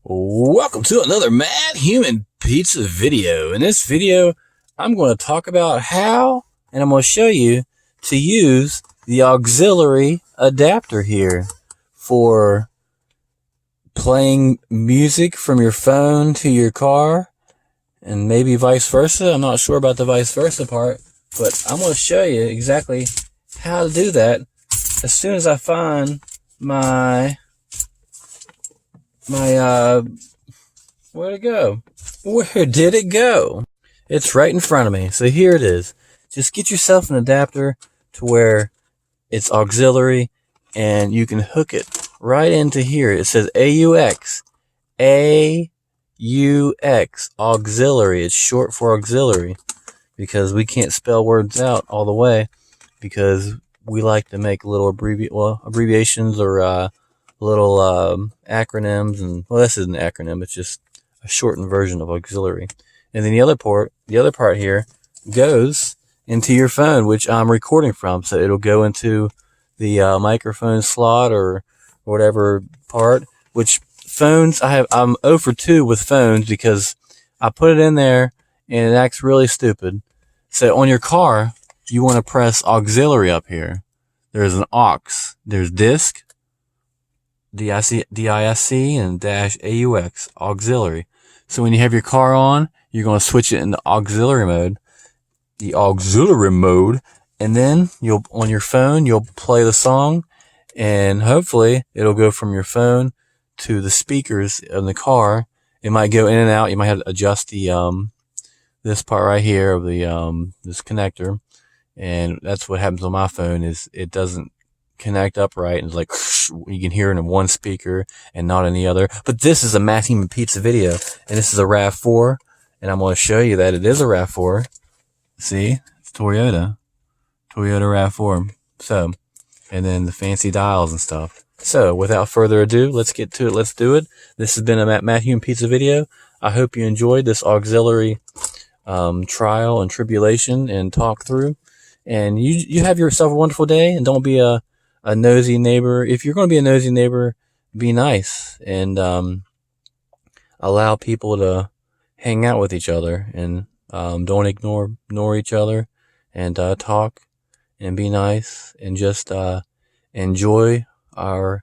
Welcome to another Mad Human Pizza video. In this video, I'm going to talk about how, and I'm going to show you to use the auxiliary adapter here for playing music from your phone to your car, and maybe vice versa. I'm not sure about the vice versa part, but I'm going to show you exactly how to do that as soon as I find where'd it go? Where did it go? It's right in front of me. So here it is. Just get yourself an adapter to where it's auxiliary and you can hook it right into here. It says AUX. AUX. Auxiliary. It's short for auxiliary because we can't spell words out all the way because we like to make little abbreviations or little acronyms, and well, this isn't an acronym, it's just a shortened version of auxiliary. And then the other part here goes into your phone, which I'm recording from, so it'll go into the microphone slot or whatever part. Which phones I'm 0 for 2 with phones because I put it in there and it acts really stupid. So on your car, you want to press auxiliary up here. There's an aux, there's disc, DISC and dash AUX, auxiliary. So when you have your car on, you're going to switch it into auxiliary mode, and then on your phone, you'll play the song, and hopefully it'll go from your phone to the speakers in the car. It might go in and out. You might have to adjust the, this part right here of the, this connector. And that's what happens on my phone is it doesn't connect upright, and it's like you can hear it in one speaker and not in the other. But this is a Matthumanpizza video, and this is a RAV4, and I'm going to show you that it is a RAV4. See, it's Toyota RAV4. So, and then the fancy dials and stuff. So, without further ado, let's get to it. Let's do it. This has been a Matthumanpizza video. I hope you enjoyed this auxiliary trial and tribulation and talk through. And you have yourself a wonderful day, and don't be a nosy neighbor. If you're going to be a nosy neighbor, be nice and allow people to hang out with each other, and don't ignore each other, and talk and be nice, and just enjoy our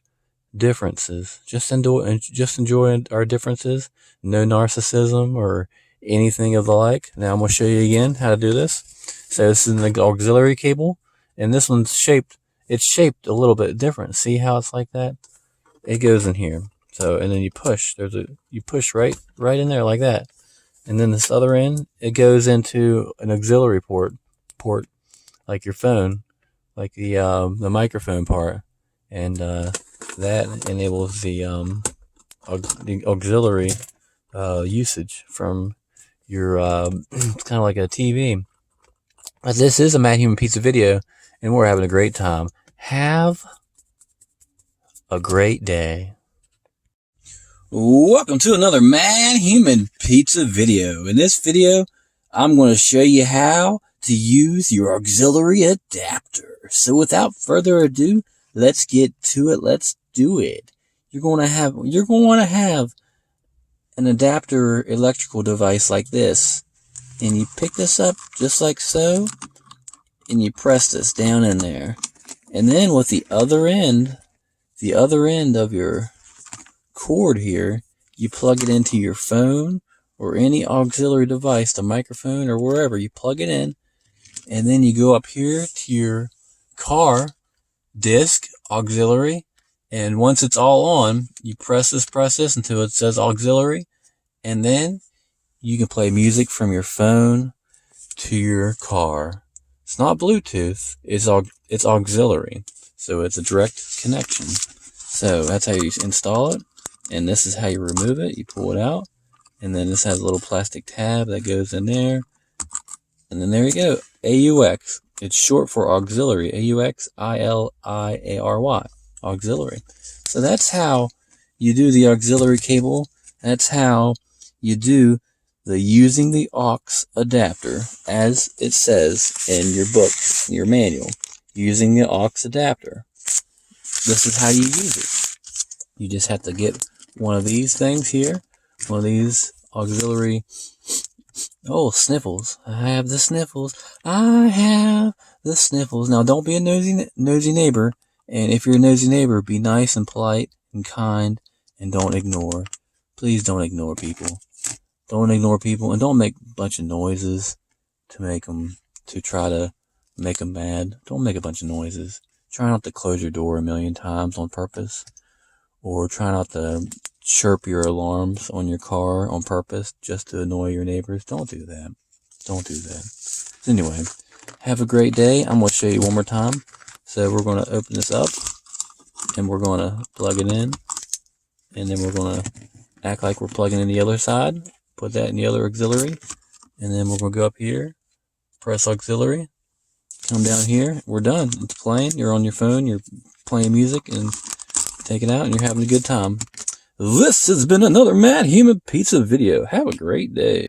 differences. Just enjoy our differences. No narcissism or anything of the like. Now I'm going to show you again how to do this. So this is the auxiliary cable, and this one's shaped a little bit different. See how it's like that? It goes in here. So, and then you push. You push right in there like that. And then this other end, it goes into an auxiliary port like your phone, like the microphone part, and that enables the auxiliary usage from your it's kind of like a TV. But this is a Matthumanpizza video, and we're having a great time. Have a great day. Welcome to another Matthumanpizza video. In this video, I'm going to show you how to use your auxiliary adapter. So without further ado, let's get to it. Let's do it. You're going to have an adapter electrical device like this. And you pick this up just like so, and you press this down in there. And then with the other end of your cord here, you plug it into your phone or any auxiliary device, the microphone or wherever, you plug it in. And then you go up here to your car, disc, auxiliary, and once it's all on, you press this until it says auxiliary, and then you can play music from your phone to your car. It's not Bluetooth, it's auxiliary. So it's a direct connection. So that's how you install it. And this is how you remove it. You pull it out. And then this has a little plastic tab that goes in there. And then there you go. AUX. It's short for auxiliary. AUXILIARY. Auxiliary. So that's how you do the auxiliary cable. That's how you do the using the aux adapter, as it says in your book, your manual. Using the aux adapter. This is how you use it. You just have to get one of these things here, one of these auxiliary. Oh, sniffles. I have the sniffles. I have the sniffles. Now, don't be a nosy neighbor. And if you're a nosy neighbor, be nice and polite and kind and don't ignore. Please don't ignore people. Don't ignore people and don't make a bunch of noises to try to make them mad. Don't make a bunch of noises. Try not to close your door a million times on purpose. Or try not to chirp your alarms on your car on purpose just to annoy your neighbors. Don't do that. Don't do that. Anyway, have a great day. I'm going to show you one more time. So we're going to open this up and we're going to plug it in. And then we're going to act like we're plugging in the other side. Put that in the other auxiliary. And then we're going to go up here, press auxiliary, come down here. We're done. It's playing. You're on your phone. You're playing music and take it out and you're having a good time. This has been another Matthumanpizza video. Have a great day.